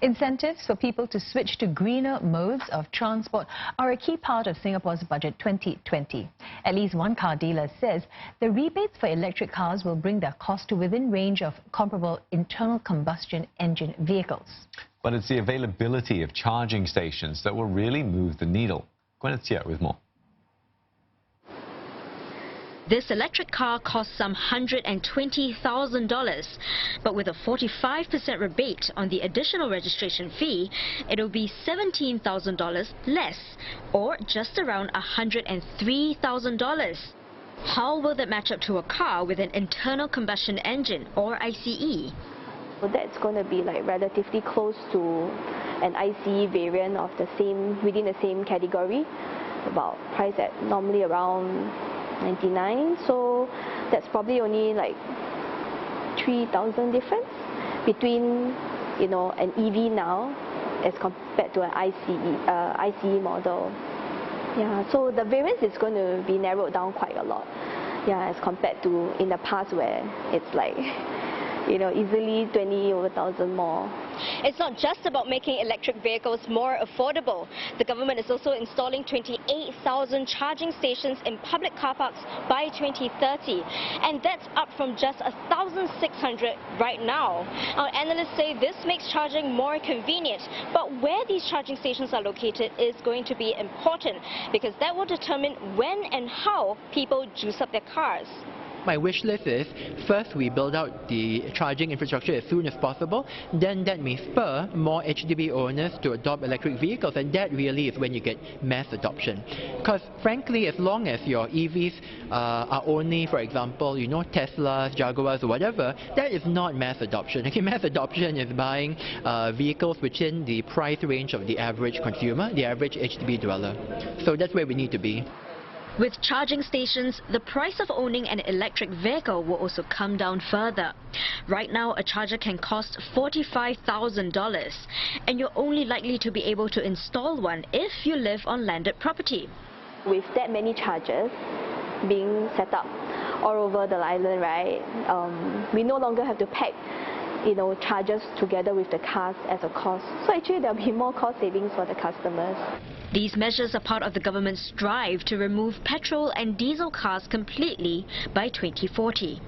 Incentives for people to switch to greener modes of transport are a key part of Singapore's Budget 2020. At least one car dealer says the rebates for electric cars will bring their cost to within range of comparable internal combustion engine vehicles. But it's the availability of charging stations that will really move the needle. Gwyneth Chia with more. This electric car costs some $120,000, but with a 45% rebate on the additional registration fee, it'll be $17,000 less, or just around $103,000. How will that match up to a car with an internal combustion engine, or ICE? So that's going to be like relatively close to an ICE variant of the same, within the same category, about priced at normally around 99, so that's probably only like 3,000 difference between, you know, an EV now as compared to an ICE model. Yeah, so the variance is going to be narrowed down quite a lot. Yeah, as compared to in the past where it's like, you know, easily 20,000 more. It's not just about making electric vehicles more affordable. The government is also installing 28,000 charging stations in public car parks by 2030. And that's up from just 1,600 right now. Our analysts say this makes charging more convenient. But where these charging stations are located is going to be important, because that will determine when and how people juice up their cars. My wish list is, first we build out the charging infrastructure as soon as possible, then that may spur more HDB owners to adopt electric vehicles, and that really is when you get mass adoption. Because frankly, as long as your EVs are only, for example, you know, Teslas, Jaguars or whatever, that is not mass adoption. Okay, mass adoption is buying vehicles within the price range of the average consumer, the average HDB dweller. So that's where we need to be. With charging stations, the price of owning an electric vehicle will also come down further. Right now, a charger can cost $45,000, and you're only likely to be able to install one if you live on landed property. With that many chargers being set up all over the island, right, we no longer have to pack, you know, chargers together with the cars as a cost. So actually there'll be more cost savings for the customers. These measures are part of the government's drive to remove petrol and diesel cars completely by 2040.